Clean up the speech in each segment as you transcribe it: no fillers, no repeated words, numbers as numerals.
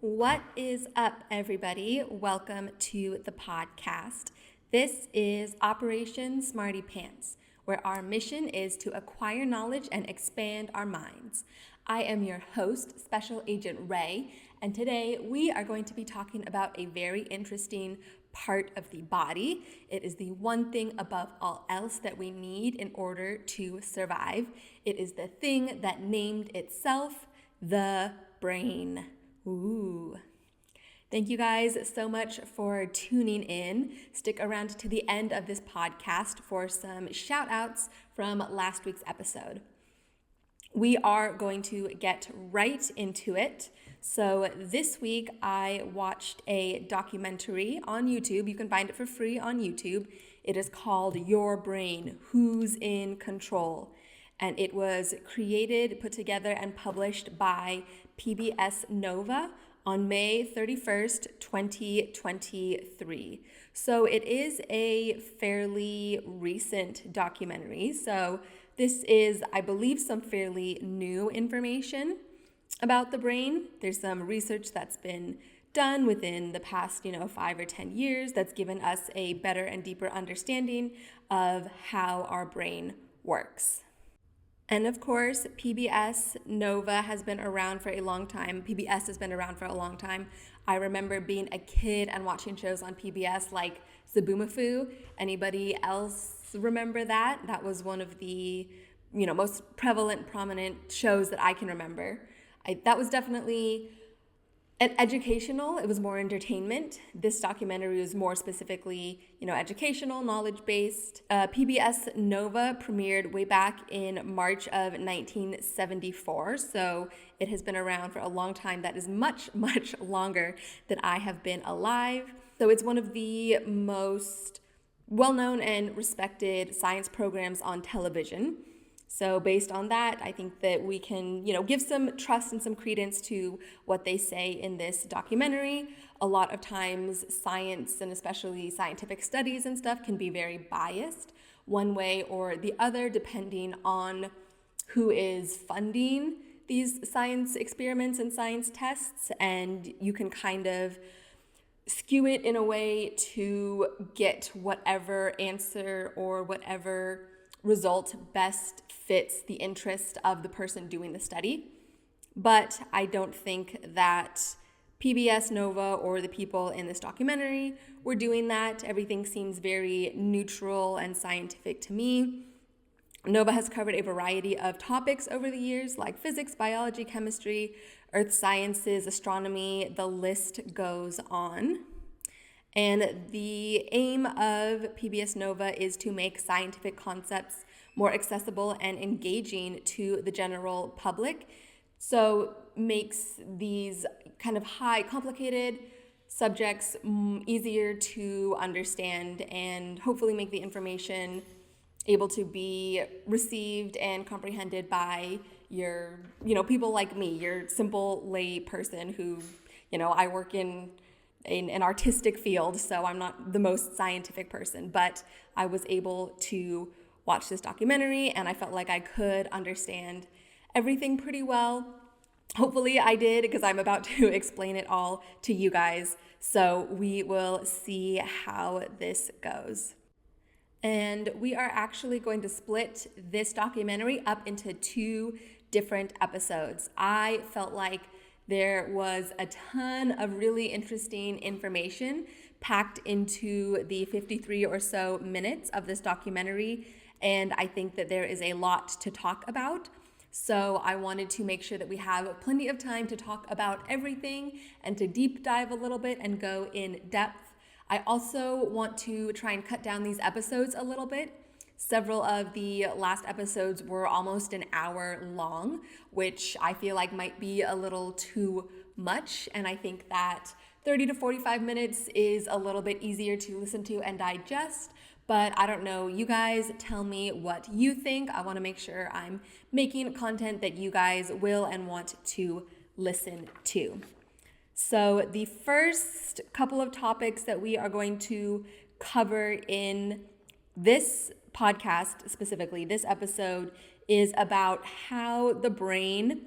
What is up, everybody? Welcome to the podcast. This is Operation Smarty Pants, where our mission is to acquire knowledge and expand our minds. I am your host, Special Agent Ray, and today we are going to be talking about a very interesting part of the body. It is the one thing above all else that we need in order to survive. It is the thing that named itself the brain. Ooh. Thank you guys so much for tuning in. Stick around to the end of this podcast for some shout outs from last week's episode. We are going to get right into it. So this week I watched a documentary on YouTube. You can find it for free on YouTube. It is called Your Brain, Who's in Control? And it was created, put together, and published by PBS Nova on May 31st, 2023. So it is a fairly recent documentary. So this is, I believe, some fairly new information about the brain. There's some research that's been done within the past, 5 or 10 years that's given us a better and deeper understanding of how our brain works. And of course, PBS Nova has been around for a long time. PBS has been around for a long time. I remember being a kid and watching shows on PBS like Zaboomafoo. Anybody else remember that? That was one of the, most prevalent, prominent shows that I can remember. That was definitely educational. It was more entertainment. This documentary was more specifically, educational, knowledge-based. PBS Nova premiered way back in March of 1974. So it has been around for a long time. That is much, much longer than I have been alive. So it's one of the most well-known and respected science programs on television. So based on that, I think that we can, give some trust and some credence to what they say in this documentary. A lot of times science, and especially scientific studies and stuff, can be very biased one way or the other depending on who is funding these science experiments and science tests. And you can kind of skew it in a way to get whatever answer or whatever result best fits the interest of the person doing the study. But I don't think that PBS Nova or the people in this documentary were doing that. Everything seems very neutral and scientific to me. Nova has covered a variety of topics over the years, like physics, biology, chemistry, earth sciences, astronomy. The list goes on. And the aim of PBS Nova is to make scientific concepts more accessible and engaging to the general public. So makes these kind of high, complicated subjects easier to understand and hopefully make the information able to be received and comprehended by your, people like me, your simple lay person who, I work in an artistic field, so I'm not the most scientific person, but I was able to watch this documentary and I felt like I could understand everything pretty well. Hopefully I did, because I'm about to explain it all to you guys. So we will see how this goes. And we are actually going to split this documentary up into 2 different episodes. I felt like there was a ton of really interesting information packed into the 53 or so minutes of this documentary, and I think that there is a lot to talk about. So I wanted to make sure that we have plenty of time to talk about everything and to deep dive a little bit and go in depth. I also want to try and cut down these episodes a little bit. Several of the last episodes were almost an hour long, which I feel like might be a little too much. And I think that 30 to 45 minutes is a little bit easier to listen to and digest. But I don't know, you guys tell me what you think. I want to make sure I'm making content that you guys will and want to listen to. So the first couple of topics that we are going to cover in this podcast, specifically this episode, is about how the brain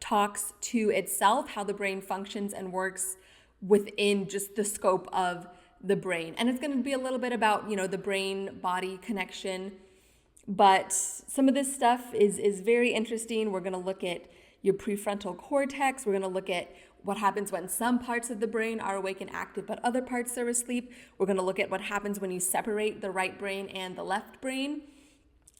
talks to itself, how the brain functions and works within just the scope of the brain. And it's going to be a little bit about, the brain-body connection. But some of this stuff is very interesting. We're going to look at your prefrontal cortex. We're going to look at what happens when some parts of the brain are awake and active, but other parts are asleep. We're going to look at what happens when you separate the right brain and the left brain,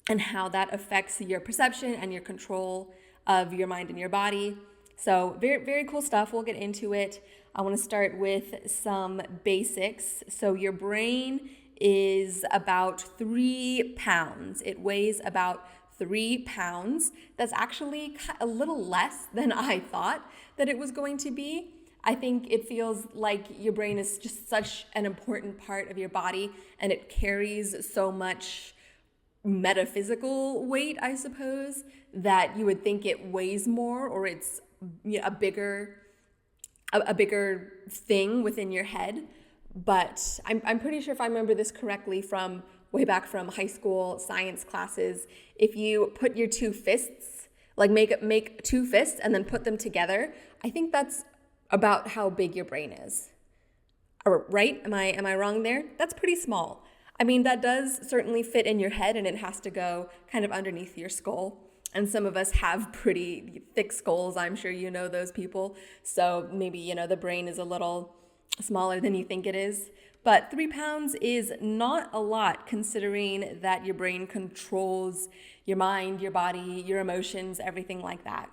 and how that affects your perception and your control of your mind and your body. So very, very cool stuff. We'll get into it. I want to start with some basics. So your brain is about 3 pounds. It weighs about 3 pounds. That's actually a little less than I thought that it was going to be. I think it feels like your brain is just such an important part of your body, and it carries so much metaphysical weight, I suppose, that you would think it weighs more, or it's a bigger thing within your head. But I'm pretty sure, if I remember this correctly from way back from high school science classes, if you put your 2 fists, like make 2 fists and then put them together, I think that's about how big your brain is. Right? Am I wrong there? That's pretty small. I mean, that does certainly fit in your head, and it has to go kind of underneath your skull. And some of us have pretty thick skulls. I'm sure you know those people. So maybe, the brain is a little smaller than you think it is. But 3 pounds is not a lot, considering that your brain controls your mind, your body, your emotions, everything like that.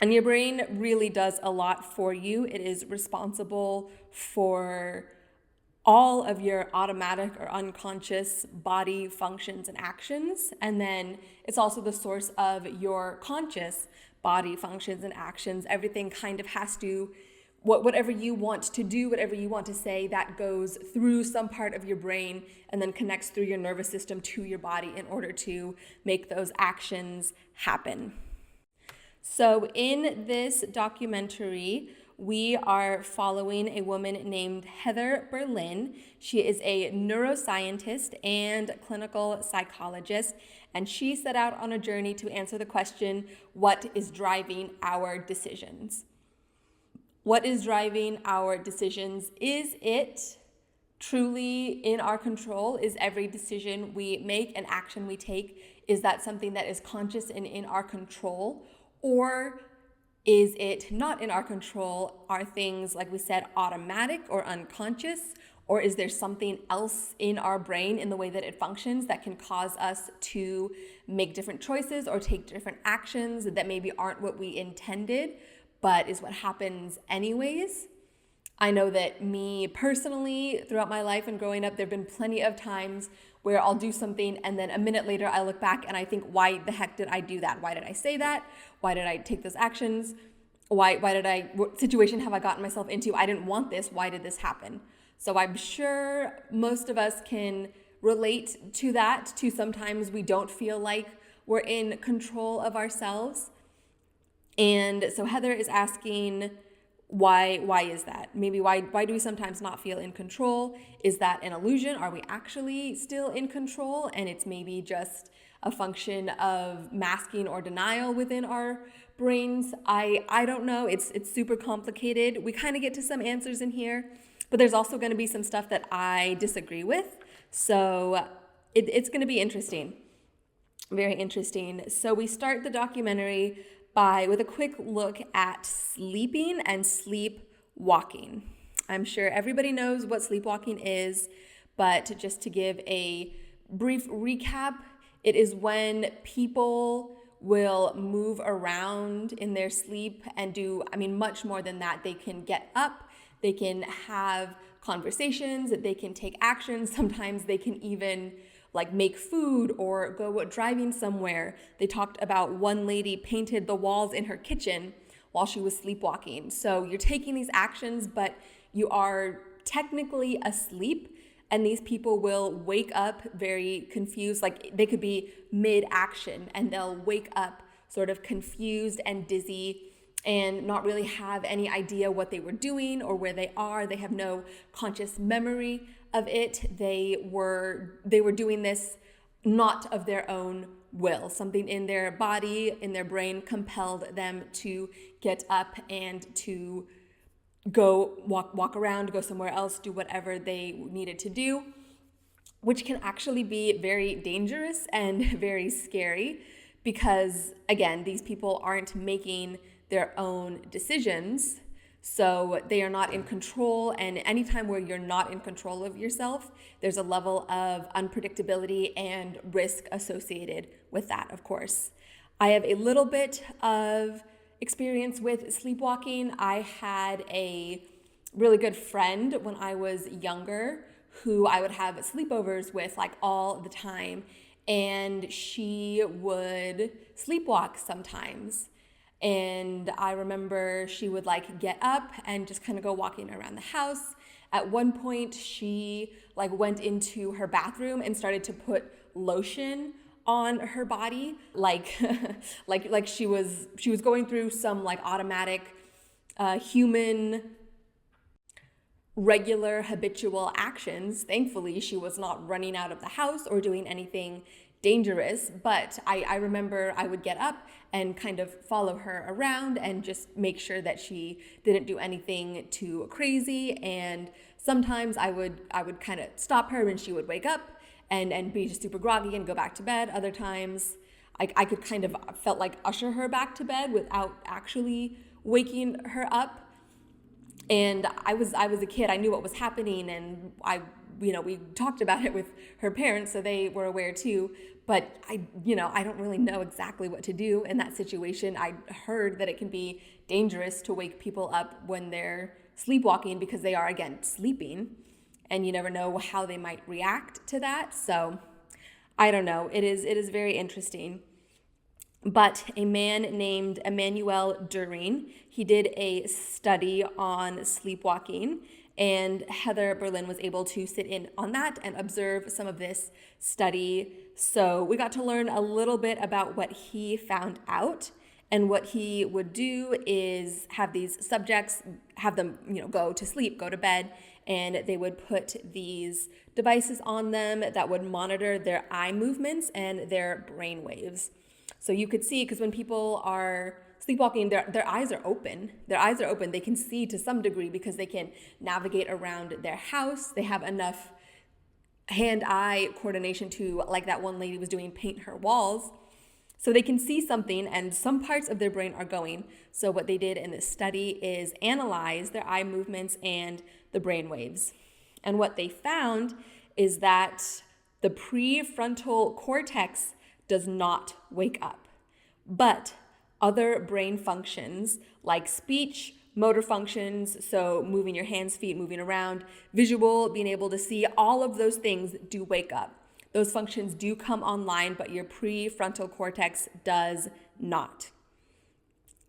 And your brain really does a lot for you. It is responsible for all of your automatic or unconscious body functions and actions. And then it's also the source of your conscious body functions and actions. Everything kind of has to, whatever you want to do, whatever you want to say, that goes through some part of your brain and then connects through your nervous system to your body in order to make those actions happen. So in this documentary, we are following a woman named Heather Berlin. She is a neuroscientist and clinical psychologist, and she set out on a journey to answer the question, what is driving our decisions? What is driving our decisions? Is it truly in our control? Is every decision we make, an action we take, is that something that is conscious and in our control? Or is it not in our control? Are things, like we said, automatic or unconscious? Or is there something else in our brain, in the way that it functions, that can cause us to make different choices or take different actions that maybe aren't what we intended, but is what happens anyways? I know that me personally, throughout my life and growing up, there have been plenty of times where I'll do something and then a minute later I look back and I think, why the heck did I do that? Why did I say that? Why did I take those actions? What situation have I gotten myself into? I didn't want this. Why did this happen? So I'm sure most of us can relate to that, to sometimes we don't feel like we're in control of ourselves. And so Heather is asking, why is that? Maybe why do we sometimes not feel in control? Is that an illusion? Are we actually still in control? And it's maybe just a function of masking or denial within our brains. I don't know. It's super complicated. We kind of get to some answers in here, but there's also going to be some stuff that I disagree with. So it's going to be interesting. Very interesting. So we start the documentary with a quick look at sleeping and sleepwalking. I'm sure everybody knows what sleepwalking is, but just to give a brief recap, it is when people will move around in their sleep and do, much more than that. They can get up, they can have conversations, they can take actions. Sometimes they can even make food or go driving somewhere. They talked about one lady painted the walls in her kitchen while she was sleepwalking. So you're taking these actions, but you are technically asleep, and these people will wake up very confused. They could be mid-action and they'll wake up sort of confused and dizzy and not really have any idea what they were doing or where they are. They have no conscious memory of it. They were doing this not of their own will. Something in their body, in their brain, compelled them to get up and to go walk around, go somewhere else, do whatever they needed to do, which can actually be very dangerous and very scary because, again, these people aren't making their own decisions. So they are not in control, and anytime where you're not in control of yourself, there's a level of unpredictability and risk associated with that, of course. I have a little bit of experience with sleepwalking. I had a really good friend when I was younger who I would have sleepovers with like all the time, and she would sleepwalk sometimes. And I remember she would like get up and just kind of go walking around the house. At one point, she like went into her bathroom and started to put lotion on her body, like like she was going through some like automatic human regular habitual actions. Thankfully, she was not running out of the house or doing anything dangerous, but I remember I would get up and kind of follow her around and just make sure that she didn't do anything too crazy. And sometimes I would kind of stop her and she would wake up and be just super groggy and go back to bed. Other times I could kind of felt like usher her back to bed without actually waking her up. And I was a kid. I knew what was happening, and we talked about it with her parents, so they were aware too. But I don't really know exactly what to do in that situation. I heard that it can be dangerous to wake people up when they're sleepwalking because they are, again, sleeping, and you never know how they might react to that. So I don't know. It is very interesting. But a man named Emmanuel During, he did a study on sleepwalking, and Heather Berlin was able to sit in on that and observe some of this study. So we got to learn a little bit about what he found out. And what he would do is have these subjects, have them, go to sleep, go to bed, and they would put these devices on them that would monitor their eye movements and their brain waves. So you could see, because when people are sleepwalking, their eyes are open. Their eyes are open. They can see to some degree because they can navigate around their house. They have enough hand-eye coordination to, like that one lady was doing, paint her walls. So they can see something, and some parts of their brain are going. So what they did in this study is analyze their eye movements and the brain waves. And what they found is that the prefrontal cortex does not wake up, but other brain functions like speech, motor functions, so moving your hands, feet, moving around, visual, being able to see, all of those things do wake up. Those functions do come online, but your prefrontal cortex does not.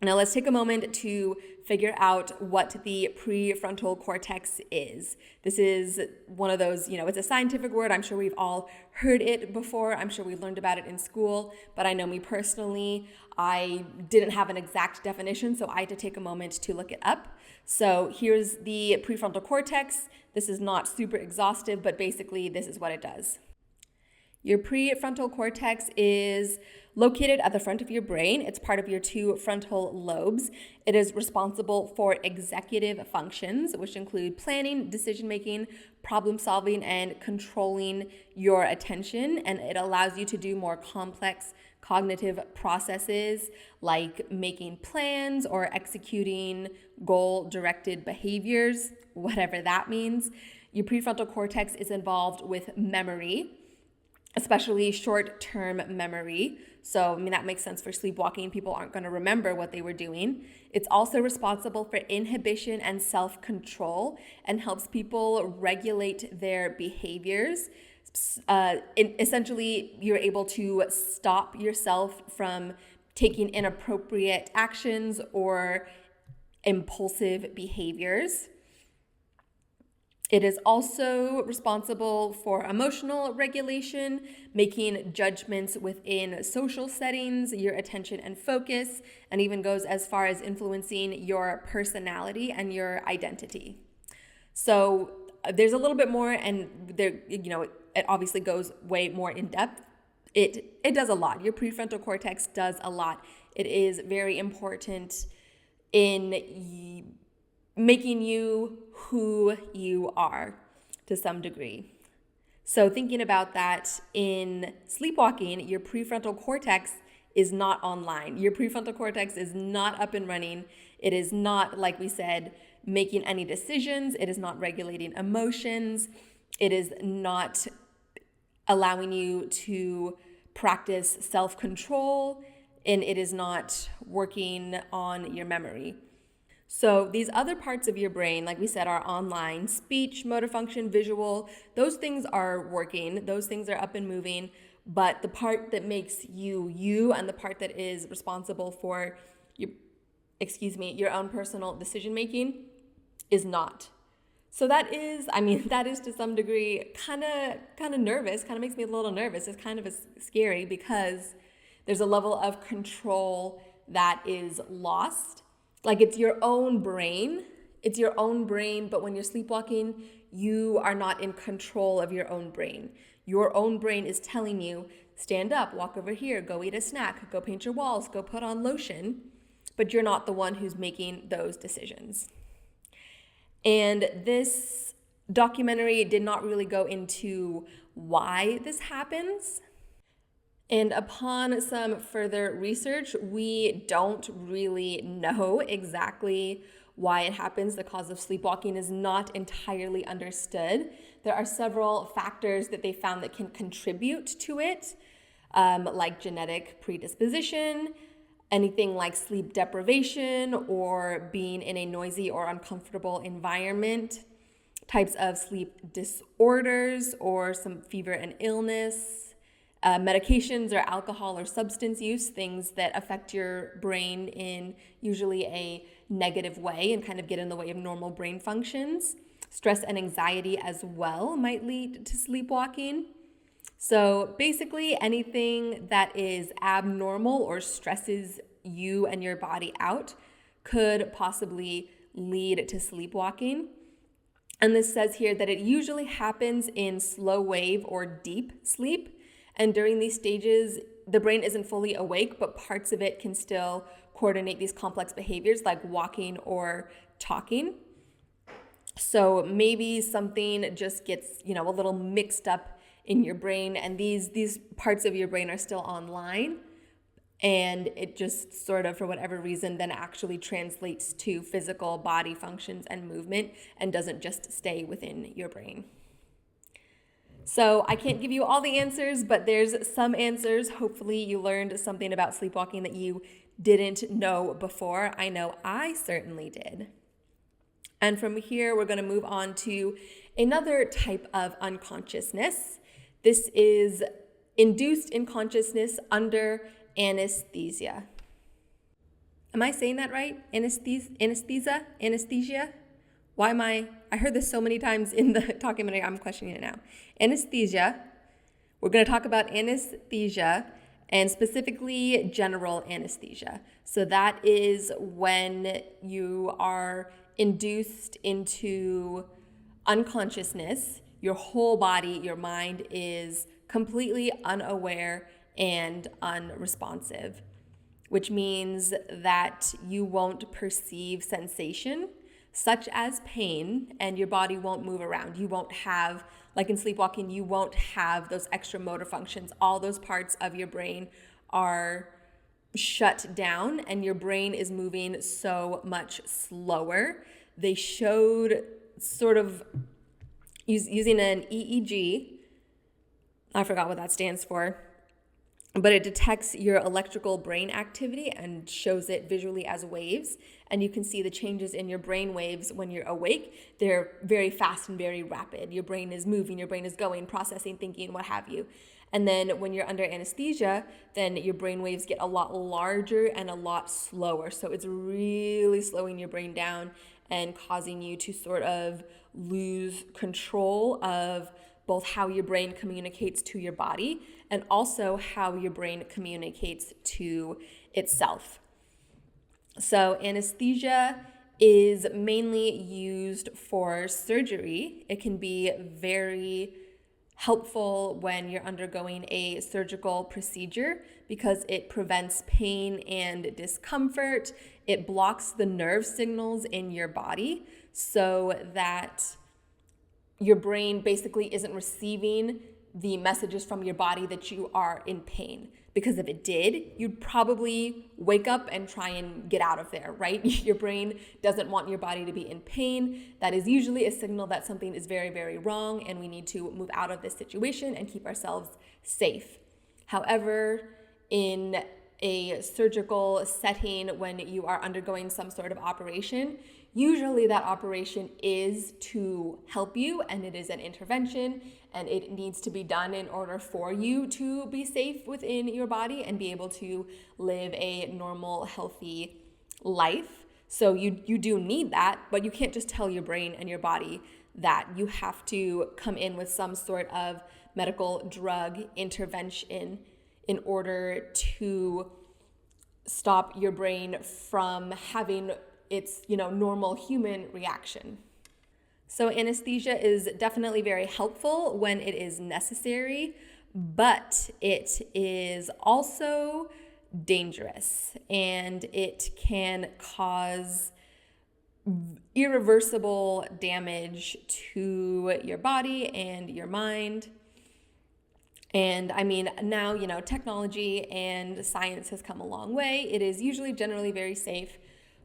Now let's take a moment to figure out what the prefrontal cortex is. This is one of those, it's a scientific word. I'm sure we've all heard it before. I'm sure we learned about it in school, but I know me personally, I didn't have an exact definition, so I had to take a moment to look it up. So here's the prefrontal cortex. This is not super exhaustive, but basically this is what it does. Your prefrontal cortex is located at the front of your brain. It's part of your two frontal lobes. It is responsible for executive functions, which include planning, decision-making, problem-solving, and controlling your attention. And it allows you to do more complex cognitive processes like making plans or executing goal-directed behaviors, whatever that means. Your prefrontal cortex is involved with memory, especially short-term memory. So, that makes sense for sleepwalking. People aren't going to remember what they were doing. It's also responsible for inhibition and self-control and helps people regulate their behaviors. Essentially, you're able to stop yourself from taking inappropriate actions or impulsive behaviors. It is also responsible for emotional regulation, making judgments within social settings, your attention and focus, and even goes as far as influencing your personality and your identity. So there's a little bit more, and there, it obviously goes way more in depth it does a lot. Your prefrontal cortex does a lot. It is very important in making you who you are to some degree. So thinking about that, in sleepwalking, your prefrontal cortex is not online. Your prefrontal cortex is not up and running. It is not, like we said, making any decisions. It is not regulating emotions. It is not allowing you to practice self-control, and it is not working on your memory. So these other parts of your brain, like we said, are online. Speech, motor function, visual, those things are working. Those things are up and moving. But the part that makes you you, and the part that is responsible for your own personal decision making is not. So that is to some degree kind of nervous, kind of makes me a little nervous. It's kind of scary because there's a level of control that is lost. Like it's your own brain, but when you're sleepwalking, you are not in control of your own brain. Your own brain is telling you, stand up, walk over here, go eat a snack, go paint your walls, go put on lotion, but you're not the one who's making those decisions. And this documentary did not really go into why this happens. And upon some further research, we don't really know exactly why it happens. The cause of sleepwalking is not entirely understood. There are several factors that they found that can contribute to it, like genetic predisposition, anything like sleep deprivation or being in a noisy or uncomfortable environment, types of sleep disorders or some fever and illness, medications or alcohol or substance use, things that affect your brain in usually a negative way and kind of get in the way of normal brain functions. Stress and anxiety as well might lead to sleepwalking. So basically anything that is abnormal or stresses you and your body out could possibly lead to sleepwalking. And this says here that it usually happens in slow wave or deep sleep. And during these stages, the brain isn't fully awake, but parts of it can still coordinate these complex behaviors like walking or talking. So maybe something just gets, a little mixed up in your brain, and these parts of your brain are still online, and it just sort of, for whatever reason, then actually translates to physical body functions and movement and doesn't just stay within your brain. So I can't give you all the answers, but there's some answers. Hopefully you learned something about sleepwalking that you didn't know before. I know I certainly did. And from here, we're going to move on to another type of unconsciousness. This is induced unconsciousness under anesthesia. Am I saying that right? Anesthesia? Why am I heard this so many times in the documentary, I'm questioning it now. Anesthesia. We're going to talk about anesthesia and specifically general anesthesia. So that is when you are induced into unconsciousness. Your whole body, your mind is completely unaware and unresponsive, which means that you won't perceive sensation such as pain, and your body won't move around. You won't have, like in sleepwalking, you won't have those extra motor functions. All those parts of your brain are shut down, and your brain is moving so much slower. They showed sort of using an EEG. I forgot what that stands for, but it detects your electrical brain activity and shows it visually as waves. And you can see the changes in your brain waves when you're awake. They're very fast and very rapid. Your brain is moving, your brain is going, processing, thinking, what have you. And then when you're under anesthesia, then your brain waves get a lot larger and a lot slower. So it's really slowing your brain down and causing you to sort of lose control of both how your brain communicates to your body and also how your brain communicates to itself. So anesthesia is mainly used for surgery. It can be very helpful when you're undergoing a surgical procedure because it prevents pain and discomfort. It blocks the nerve signals in your body so that your brain basically isn't receiving the messages from your body that you are in pain. Because if it did, you'd probably wake up and try and get out of there, right? Your brain doesn't want your body to be in pain. That is usually a signal that something is very, very wrong and we need to move out of this situation and keep ourselves safe. However, in a surgical setting, when you are undergoing some sort of operation, usually that operation is to help you and it is an intervention and it needs to be done in order for you to be safe within your body and be able to live a normal, healthy life. So you do need that, but you can't just tell your brain and your body that. You have to come in with some sort of medical drug intervention in order to stop your brain from having its, normal human reaction. So anesthesia is definitely very helpful when it is necessary, but it is also dangerous and it can cause irreversible damage to your body and your mind. And I mean, now, technology and science has come a long way. It is usually generally very safe.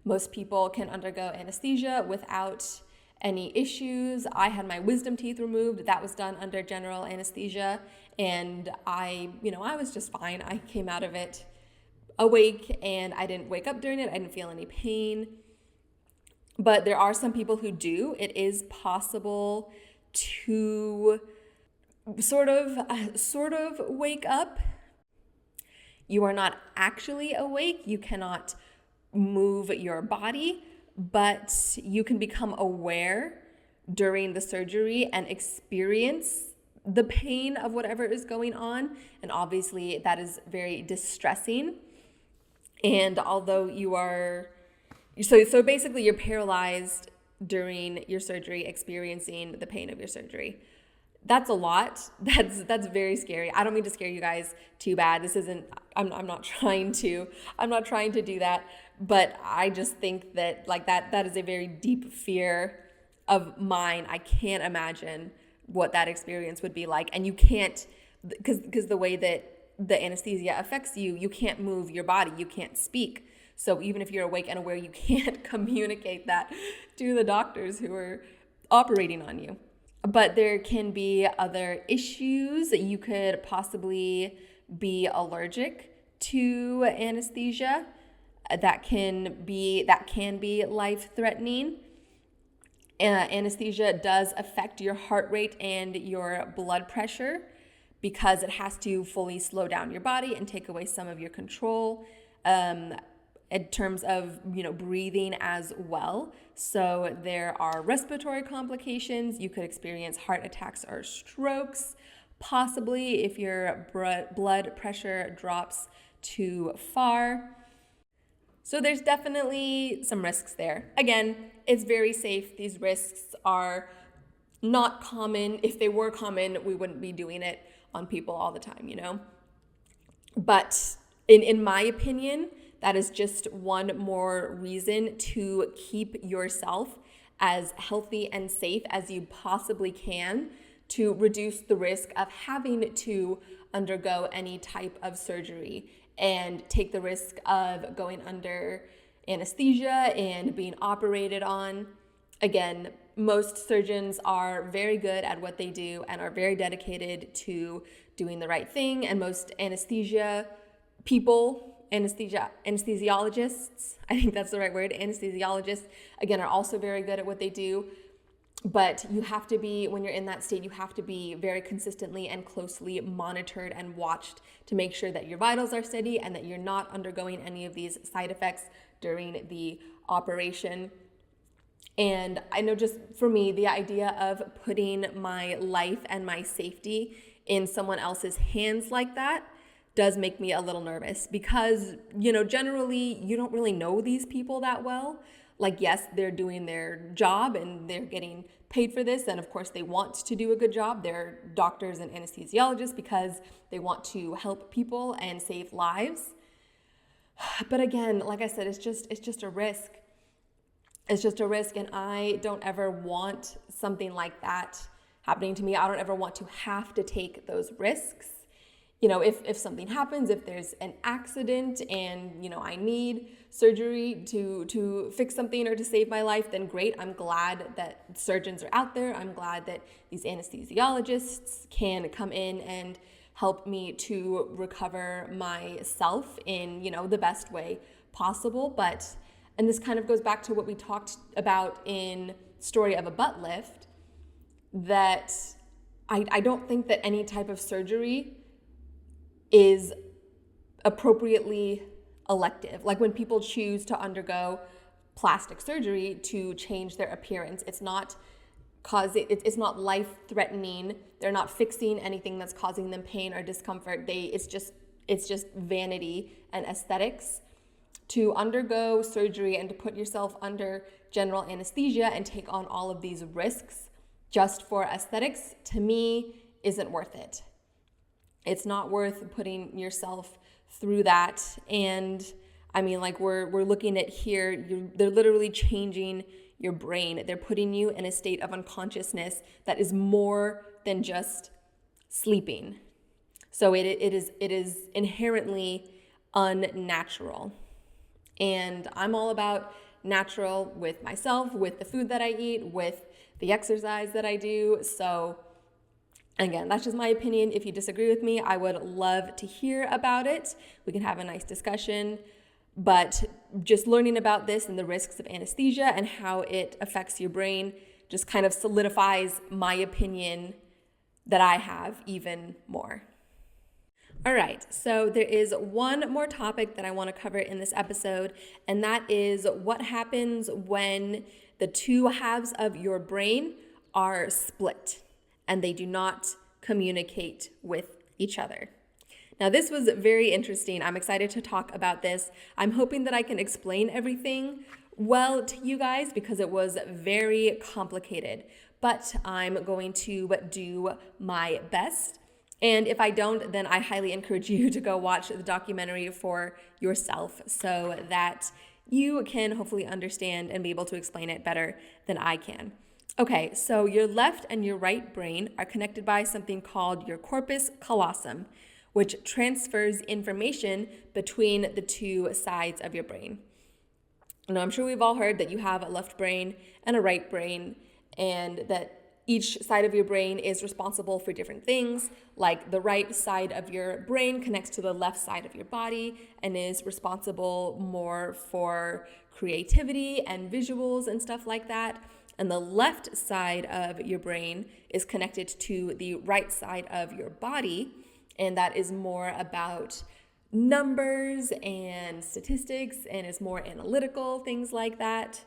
Most people can undergo anesthesia without any issues. I had my wisdom teeth removed. That was done under general anesthesia. And I was just fine. I came out of it awake and I didn't wake up during it. I didn't feel any pain. But there are some people who do. It is possible to sort of wake up. You are not actually awake. You cannot move your body, but you can become aware during the surgery and experience the pain of whatever is going on. And obviously that is very distressing. And although you are, so basically you're paralyzed during your surgery, experiencing the pain of your surgery. That's a lot. That's very scary. I don't mean to scare you guys too bad. This isn't, I'm not trying to do that, but I just think that that is a very deep fear of mine. I can't imagine what that experience would be like. And you can't, because the way that the anesthesia affects you, you can't move your body, you can't speak. So even if you're awake and aware, you can't communicate that to the doctors who are operating on you. But there can be other issues. You could possibly be allergic to anesthesia. That can be life-threatening. Anesthesia does affect your heart rate and your blood pressure because it has to fully slow down your body and take away some of your control in terms of breathing as well. So there are respiratory complications. You could experience heart attacks or strokes, possibly if your blood pressure drops too far. So there's definitely some risks there. Again, it's very safe. These risks are not common. If they were common, we wouldn't be doing it on people all the time, But in my opinion, that is just one more reason to keep yourself as healthy and safe as you possibly can to reduce the risk of having to undergo any type of surgery and take the risk of going under anesthesia and being operated on. Again, most surgeons are very good at what they do and are very dedicated to doing the right thing. And most anesthesiologists, I think that's the right word, anesthesiologists, again, are also very good at what they do. But you have to be, when you're in that state, you have to be very consistently and closely monitored and watched to make sure that your vitals are steady and that you're not undergoing any of these side effects during the operation. And I know just for me, the idea of putting my life and my safety in someone else's hands like that does make me a little nervous because, generally you don't really know these people that well. Like, yes, they're doing their job and they're getting paid for this. And of course, they want to do a good job. They're doctors and anesthesiologists because they want to help people and save lives. But again, like I said, it's just a risk. It's just a risk. And I don't ever want something like that happening to me. I don't ever want to have to take those risks. If something happens, if there's an accident and, I need surgery to fix something or to save my life, then great. I'm glad that surgeons are out there. I'm glad that these anesthesiologists can come in and help me to recover myself in, the best way possible. And this kind of goes back to what we talked about in Story of a Butt Lift, that I don't think that any type of surgery is appropriately elective. Like when people choose to undergo plastic surgery to change their appearance, it's not life-threatening. They're not fixing anything that's causing them pain or discomfort. It's just vanity and aesthetics. To undergo surgery and to put yourself under general anesthesia and take on all of these risks just for aesthetics, to me, isn't worth it. It's not worth putting yourself through that. And I mean, like we're looking at here, they're literally changing your brain. They're putting you in a state of unconsciousness that is more than just sleeping. So it is inherently unnatural. And I'm all about natural with myself, with the food that I eat, with the exercise that I do. So again, that's just my opinion. If you disagree with me, I would love to hear about it. We can have a nice discussion. But just learning about this and the risks of anesthesia and how it affects your brain just kind of solidifies my opinion that I have even more. All right, so there is one more topic that I want to cover in this episode, and that is what happens when the two halves of your brain are split and they do not communicate with each other. Now, this was very interesting. I'm excited to talk about this. I'm hoping that I can explain everything well to you guys because it was very complicated, but I'm going to do my best. And if I don't, then I highly encourage you to go watch the documentary for yourself so that you can hopefully understand and be able to explain it better than I can. Okay, so your left and your right brain are connected by something called your corpus callosum, which transfers information between the two sides of your brain. Now, I'm sure we've all heard that you have a left brain and a right brain, and that each side of your brain is responsible for different things. Like the right side of your brain connects to the left side of your body and is responsible more for creativity and visuals and stuff like that. And the left side of your brain is connected to the right side of your body, and that is more about numbers and statistics and is more analytical, things like that.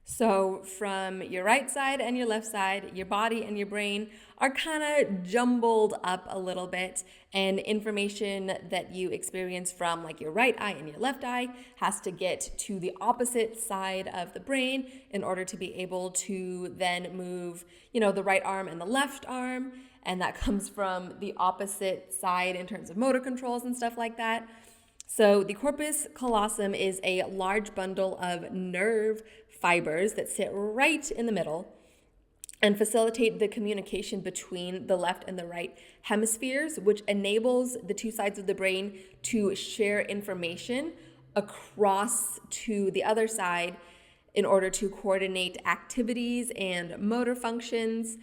So from your right side and your left side, your body and your brain are kind of jumbled up a little bit, and information that you experience from like your right eye and your left eye has to get to the opposite side of the brain in order to be able to then move, the right arm and the left arm, and that comes from the opposite side in terms of motor controls and stuff like that. So the corpus callosum is a large bundle of nerve fibers that sit right in the middle and facilitate the communication between the left and the right hemispheres, which enables the two sides of the brain to share information across to the other side in order to coordinate activities and motor functions.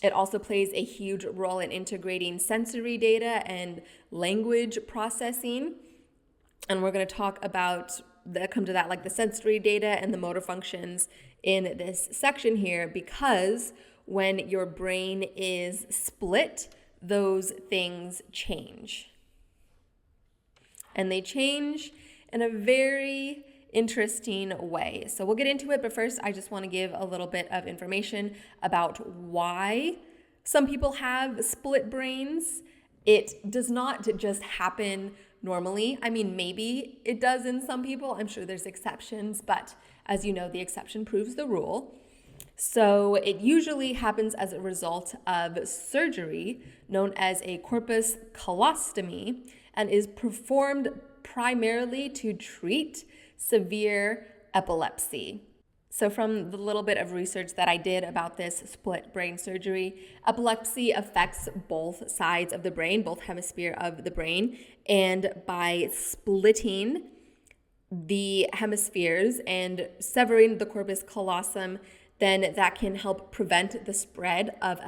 It also plays a huge role in integrating sensory data and language processing. And we're going to talk about come to that, like the sensory data and the motor functions in this section here, because when your brain is split, those things change. And they change in a very interesting way. So we'll get into it, but first I just want to give a little bit of information about why some people have split brains. It does not just happen normally. I mean, maybe it does in some people. I'm sure there's exceptions, but As you know, the exception proves the rule. So it usually happens as a result of surgery known as a corpus callostomy and is performed primarily to treat severe epilepsy. So from the little bit of research that I did about this split brain surgery, epilepsy affects both sides of the brain, both hemisphere of the brain, and by splitting the hemispheres and severing the corpus callosum, then that can help prevent the spread of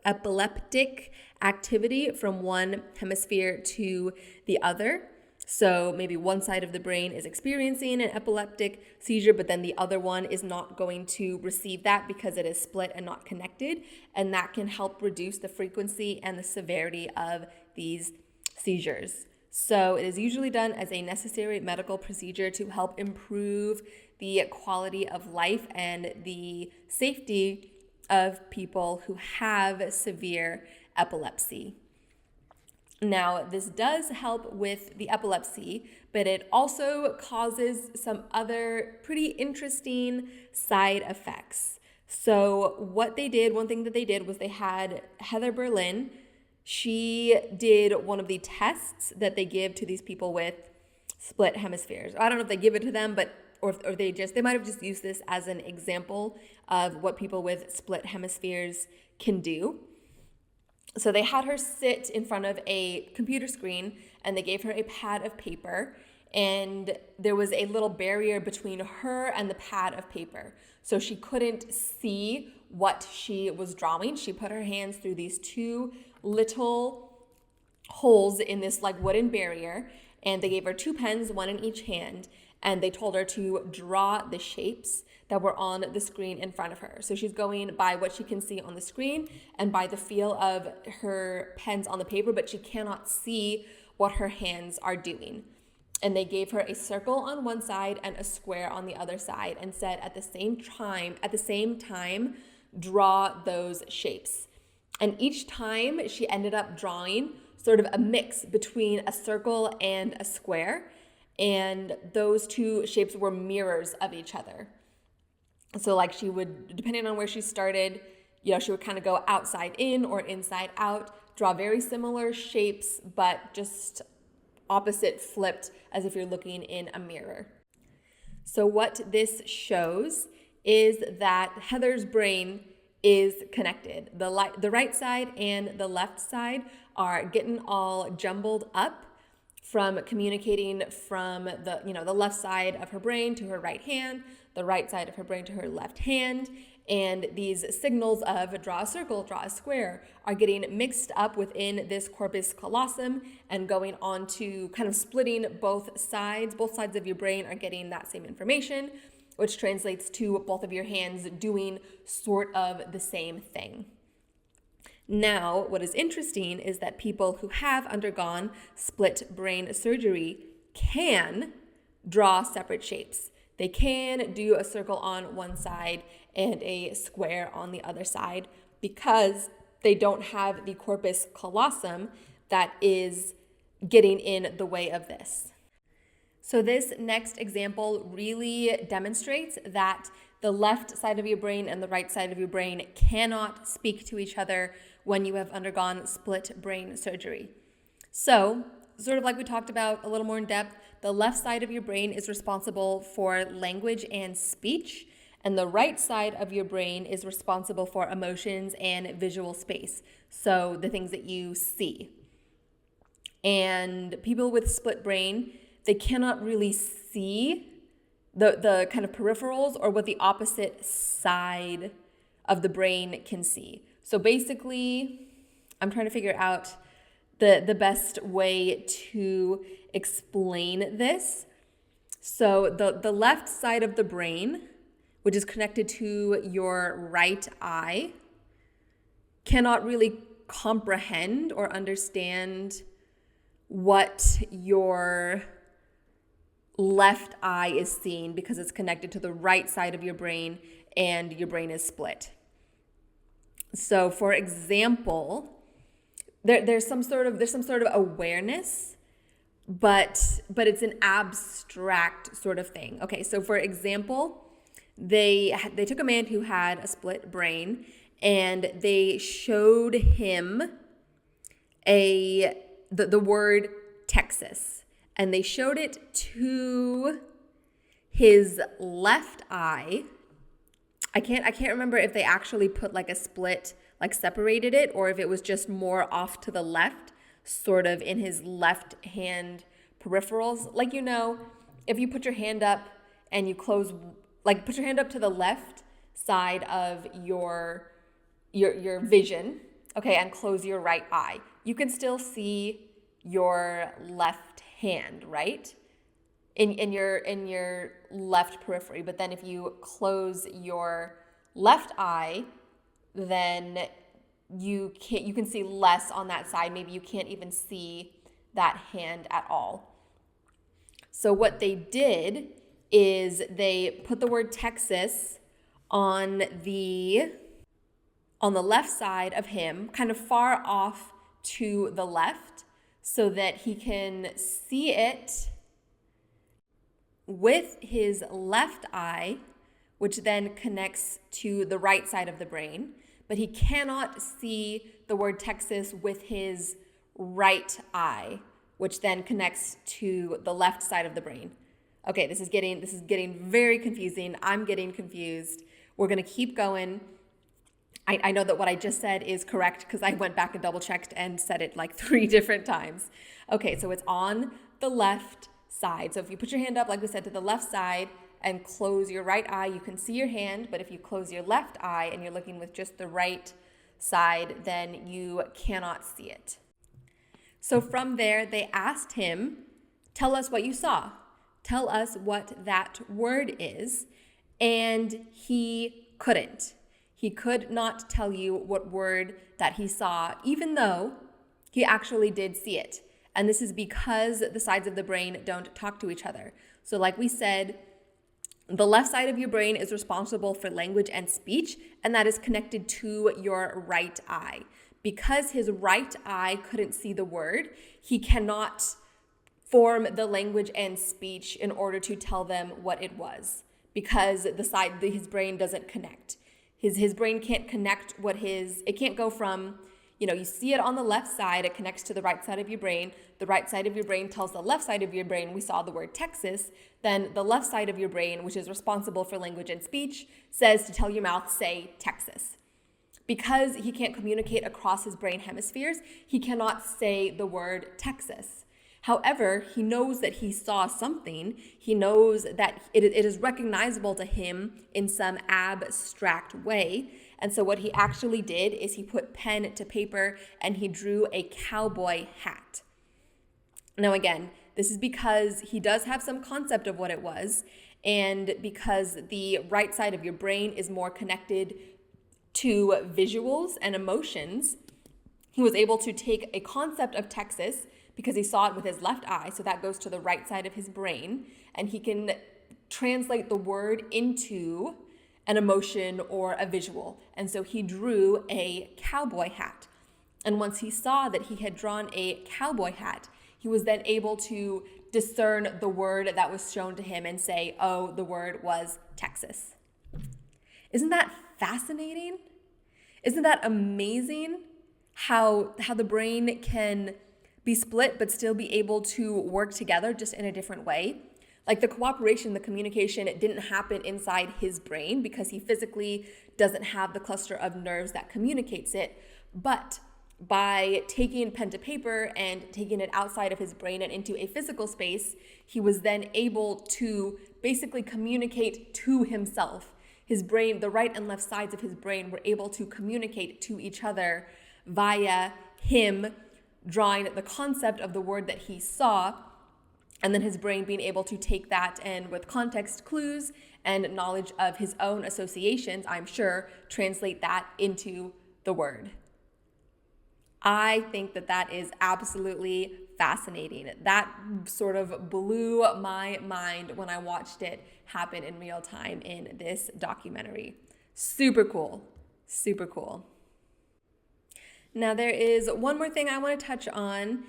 epileptic activity from one hemisphere to the other. So maybe one side of the brain is experiencing an epileptic seizure, but then the other one is not going to receive that because it is split and not connected. And that can help reduce the frequency and the severity of these seizures. So it is usually done as a necessary medical procedure to help improve the quality of life and the safety of people who have severe epilepsy. Now, this does help with the epilepsy, but it also causes some other pretty interesting side effects. So what they did, one thing that they did was they had Heather Berlin. She did one of the tests that they give to these people with split hemispheres. I don't know if they give it to them, but or they might have just used this as an example of what people with split hemispheres can do. So they had her sit in front of a computer screen and they gave her a pad of paper, and there was a little barrier between her and the pad of paper. So she couldn't see what she was drawing. She put her hands through these two little holes in this like wooden barrier, and they gave her two pens, one in each hand, and they told her to draw the shapes that were on the screen in front of her. So she's going by what she can see on the screen and by the feel of her pens on the paper, but she cannot see what her hands are doing. And they gave her a circle on one side and a square on the other side and said at the same time, draw those shapes. And each time she ended up drawing sort of a mix between a circle and a square. And those two shapes were mirrors of each other. So like she would, depending on where she started, she would kind of go outside in or inside out, draw very similar shapes, but just opposite flipped as if you're looking in a mirror. So what this shows is that Heather's brain is connected. The right side and the left side are getting all jumbled up from communicating from the left side of her brain to her right hand, the right side of her brain to her left hand, and these signals of draw a circle, draw a square are getting mixed up within this corpus callosum and going on to kind of splitting both sides. Both sides of your brain are getting that same information, which translates to both of your hands doing sort of the same thing. Now, what is interesting is that people who have undergone split brain surgery can draw separate shapes. They can do a circle on one side and a square on the other side because they don't have the corpus callosum that is getting in the way of this. So this next example really demonstrates that the left side of your brain and the right side of your brain cannot speak to each other when you have undergone split brain surgery. So, sort of like we talked about a little more in depth, the left side of your brain is responsible for language and speech, and the right side of your brain is responsible for emotions and visual space, so the things that you see. And people with split brain, they cannot really see the kind of peripherals or what the opposite side of the brain can see. So basically, I'm trying to figure out the best way to explain this. So the left side of the brain, which is connected to your right eye, cannot really comprehend or understand what your left eye is seeing because it's connected to the right side of your brain and your brain is split. So for example, there's some sort of awareness, but it's an abstract sort of thing. Okay, so for example, they took a man who had a split brain, and they showed him the word Texas, and they showed it to his left eye. I can't remember if they actually put like a split, like separated it, or if it was just more off to the left, sort of in his left hand peripherals. Like, if you put your hand up and you close, like put your hand up to the left side of your vision, okay, and close your right eye, you can still see your left hand, right? In your left periphery. But then if you close your left eye, then you can see less on that side. Maybe you can't even see that hand at all. So what they did is they put the word Texas on the left side of him, kind of far off to the left, so that he can see it with his left eye, which then connects to the right side of the brain. But he cannot see the word Texas with his right eye, which then connects to the left side of the brain. Okay, this is getting very confusing. I'm getting confused. We're gonna keep going. I know that what I just said is correct because I went back and double checked and said it like 3 different times. Okay, so it's on the left side. So if you put your hand up, like we said, to the left side and close your right eye, you can see your hand. But if you close your left eye and you're looking with just the right side, then you cannot see it. So from there, they asked him, tell us what you saw. Tell us what that word is. And he couldn't. He could not tell you what word that he saw, even though he actually did see it. And this is because the sides of the brain don't talk to each other. So like we said, the left side of your brain is responsible for language and speech, and that is connected to your right eye. Because his right eye couldn't see the word, he cannot form the language and speech in order to tell them what it was, because his brain doesn't connect. His brain can't connect it can't go from, you see it on the left side, it connects to the right side of your brain. The right side of your brain tells the left side of your brain, we saw the word Texas. Then the left side of your brain, which is responsible for language and speech, says to tell your mouth, say Texas. Because he can't communicate across his brain hemispheres, he cannot say the word Texas. However, he knows that he saw something. He knows that it is recognizable to him in some abstract way. And so what he actually did is he put pen to paper and he drew a cowboy hat. Now again, this is because he does have some concept of what it was, and because the right side of your brain is more connected to visuals and emotions, he was able to take a concept of Texas because he saw it with his left eye, so that goes to the right side of his brain, and he can translate the word into an emotion or a visual. And so he drew a cowboy hat. And once he saw that he had drawn a cowboy hat, he was then able to discern the word that was shown to him and say, oh, the word was Texas. Isn't that fascinating? Isn't that amazing how the brain can be split but still be able to work together just in a different way? Like the cooperation, the communication, it didn't happen inside his brain because he physically doesn't have the cluster of nerves that communicates it. But by taking pen to paper and taking it outside of his brain and into a physical space, he was then able to basically communicate to himself. His brain, the right and left sides of his brain, were able to communicate to each other via him drawing the concept of the word that he saw, and then his brain being able to take that and with context clues and knowledge of his own associations, I'm sure, translate that into the word. I think that is absolutely fascinating. That sort of blew my mind when I watched it happen in real time in this documentary. Super cool. Super cool. Now there is one more thing I want to touch on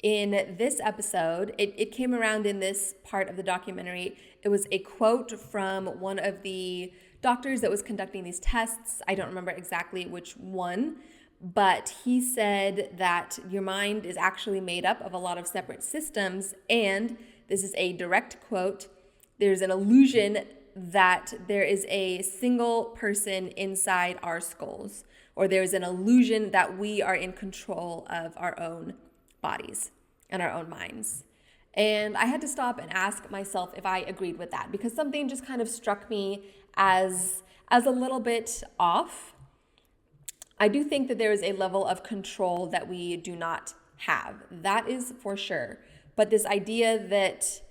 in this episode, it came around in this part of the documentary. It was a quote from one of the doctors that was conducting these tests. I don't remember exactly which one, but he said that your mind is actually made up of a lot of separate systems, and this is a direct quote, there's an illusion that there is a single person inside our skulls, or there's an illusion that we are in control of our own bodies and our own minds. And I had to stop and ask myself if I agreed with that, because something just kind of struck me as a little bit off. I do think that there is a level of control that we do not have. That is for sure. But this idea that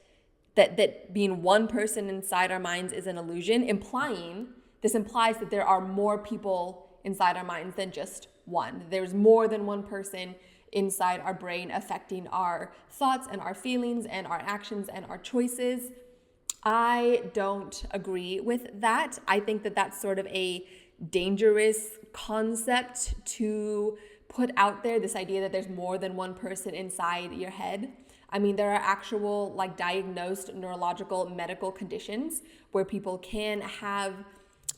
being one person inside our minds is an illusion, this implies that there are more people inside our minds than just one. There's more than one person inside our brain affecting our thoughts and our feelings and our actions and our choices. I don't agree with that. I think that that's sort of a dangerous concept to put out there, this idea that there's more than one person inside your head. I mean, there are actual diagnosed neurological medical conditions where people can have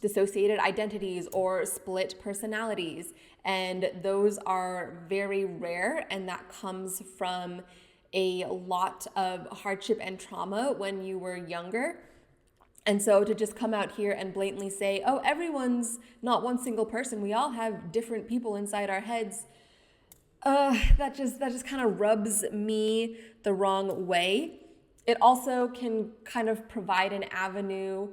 dissociated identities or split personalities, and those are very rare, and that comes from a lot of hardship and trauma when you were younger. And so to just come out here and blatantly say, oh, everyone's not one single person, we all have different people inside our heads, that just kind of rubs me the wrong way. It also can kind of provide an avenue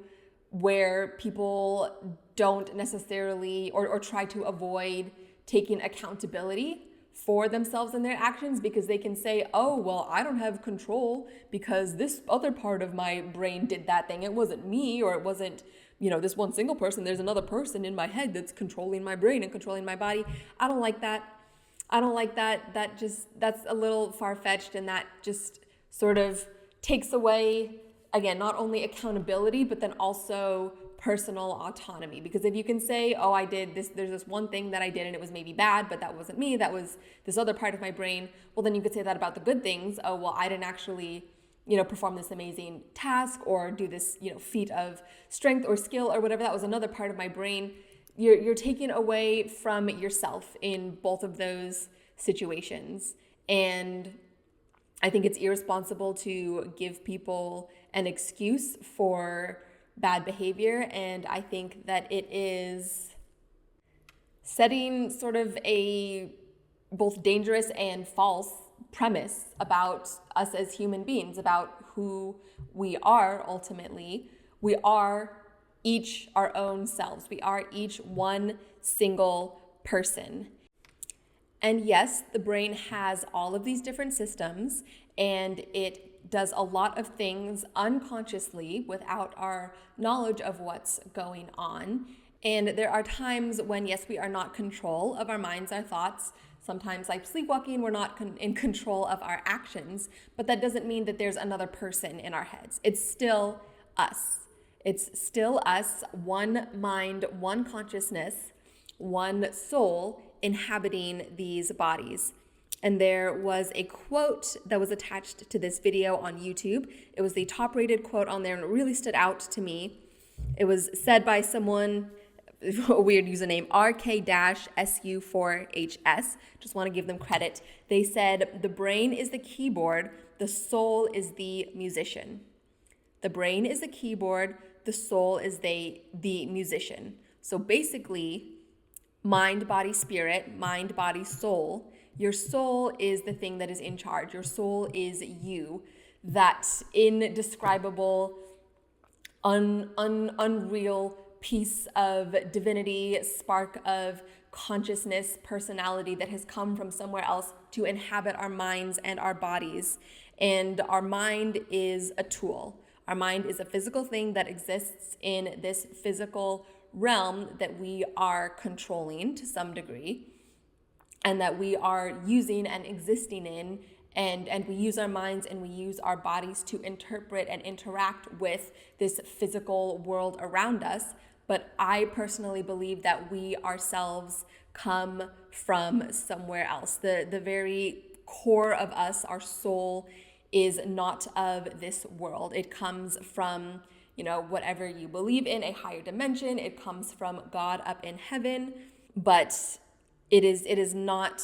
where people don't necessarily or try to avoid taking accountability for themselves and their actions, because they can say, oh, well, I don't have control because this other part of my brain did that thing. It wasn't me, or it wasn't, this one single person. There's another person in my head that's controlling my brain and controlling my body. I don't like that. That's a little far-fetched, and that just sort of takes away, again, not only accountability, but then also personal autonomy. Because if you can say, oh, I did this, there's this one thing that I did and it was maybe bad, but that wasn't me, that was this other part of my brain. Well, then you could say that about the good things. Oh, well, I didn't actually, perform this amazing task or do this, feat of strength or skill or whatever. That was another part of my brain. You're taking away from yourself in both of those situations. And I think it's irresponsible to give people an excuse for bad behavior, and I think that it is setting sort of a both dangerous and false premise about us as human beings, about who we are ultimately. We are each our own selves. We are each one single person. And yes, the brain has all of these different systems, and it does a lot of things unconsciously without our knowledge of what's going on. And there are times when, yes, we are not in control of our minds, our thoughts. Sometimes, like sleepwalking, we're not in control of our actions, but that doesn't mean that there's another person in our heads. It's still us. It's still us, one mind, one consciousness, one soul inhabiting these bodies. And there was a quote that was attached to this video on YouTube. It was the top rated quote on there, and it really stood out to me. It was said by someone, a weird username, RK-SU4HS. Just want to give them credit. They said, the brain is the keyboard, the soul is the musician. The brain is the keyboard, the soul is the musician. So basically, mind, body, spirit, mind, body, soul. Your soul is the thing that is in charge. Your soul is you. That indescribable, unreal piece of divinity, spark of consciousness, personality that has come from somewhere else to inhabit our minds and our bodies. And our mind is a tool. Our mind is a physical thing that exists in this physical realm that we are controlling to some degree, and that we are using and existing in, and we use our minds and we use our bodies to interpret and interact with this physical world around us. But I personally believe that we ourselves come from somewhere else. The very core of us, our soul, is not of this world. It comes from, whatever you believe in, a higher dimension. It comes from God up in heaven, but it is not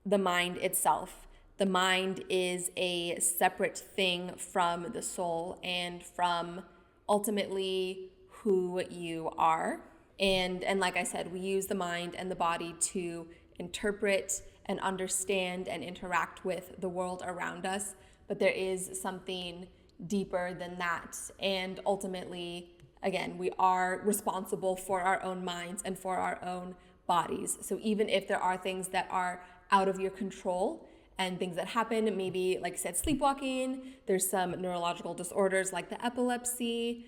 the mind itself. The mind is a separate thing from the soul and from ultimately who you are. And like I said, we use the mind and the body to interpret and understand and interact with the world around us. But there is something deeper than that. And ultimately, again, we are responsible for our own minds and for our own bodies. So even if there are things that are out of your control and things that happen, maybe, like I said, sleepwalking, there's some neurological disorders like the epilepsy.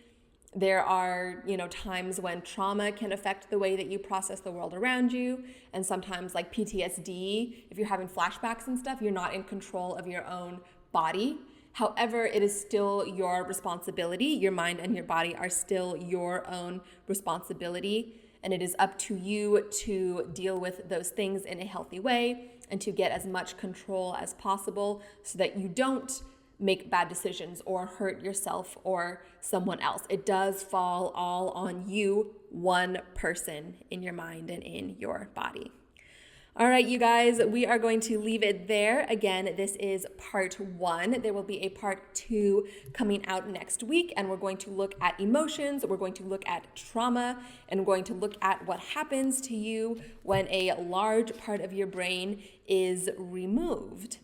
There are, times when trauma can affect the way that you process the world around you. And sometimes like PTSD, if you're having flashbacks and stuff, you're not in control of your own body. However, it is still your responsibility. Your mind and your body are still your own responsibility. And it is up to you to deal with those things in a healthy way and to get as much control as possible so that you don't make bad decisions or hurt yourself or someone else. It does fall all on you, one person, in your mind and in your body. All right, you guys, we are going to leave it there. Again, this is part 1. There will be a part 2 coming out next week, and we're going to look at emotions, we're going to look at trauma, and we're going to look at what happens to you when a large part of your brain is removed.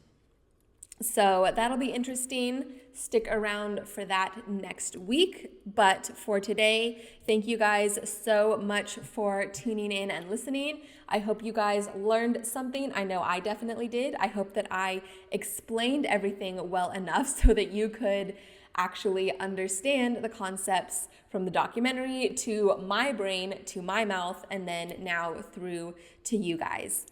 So that'll be interesting. Stick around for that next week. But for today, thank you guys so much for tuning in and listening. I hope you guys learned something. I know I definitely did. I hope that I explained everything well enough so that you could actually understand the concepts from the documentary to my brain, to my mouth, and then now through to you guys.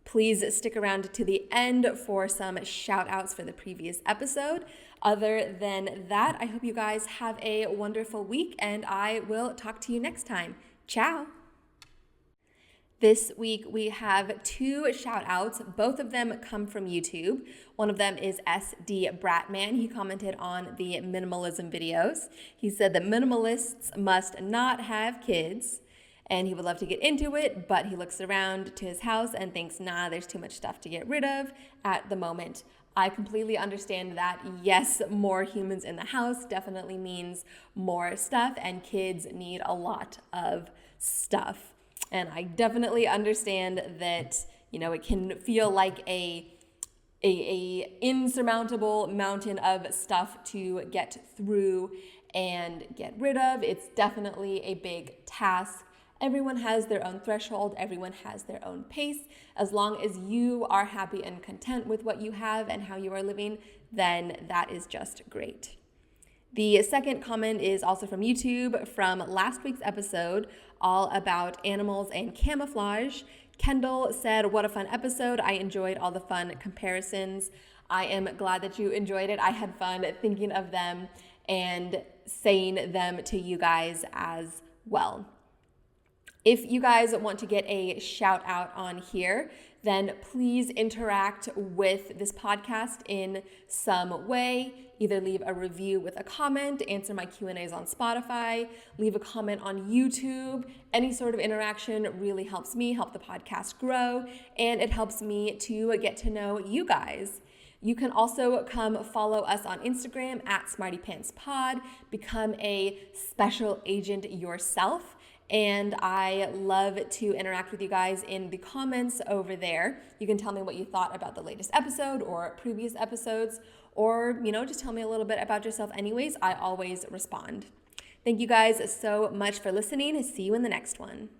Please stick around to the end for some shout outs for the previous episode. Other than that, I hope you guys have a wonderful week, and I will talk to you next time. Ciao. This week we have 2 shout outs. Both of them come from YouTube. One of them is SD Bratman. He commented on the minimalism videos. He said that minimalists must not have kids, and he would love to get into it, but he looks around to his house and thinks, nah, there's too much stuff to get rid of at the moment. I completely understand that. Yes, more humans in the house definitely means more stuff, and kids need a lot of stuff. And I definitely understand that, it can feel like a insurmountable mountain of stuff to get through and get rid of. It's definitely a big task. Everyone has their own threshold. Everyone has their own pace. As long as you are happy and content with what you have and how you are living, then that is just great. The second comment is also from YouTube from last week's episode, all about animals and camouflage. Kendall said, what a fun episode. I enjoyed all the fun comparisons. I am glad that you enjoyed it. I had fun thinking of them and saying them to you guys as well. If you guys want to get a shout out on here, then please interact with this podcast in some way. Either leave a review with a comment, answer my Q&As on Spotify, leave a comment on YouTube. Any sort of interaction really helps me, help the podcast grow, and it helps me to get to know you guys. You can also come follow us on Instagram at SmartyPantsPod, become a special agent yourself. And I love to interact with you guys in the comments over there. You can tell me what you thought about the latest episode or previous episodes, or, just tell me a little bit about yourself anyways. I always respond. Thank you guys so much for listening. See you in the next one.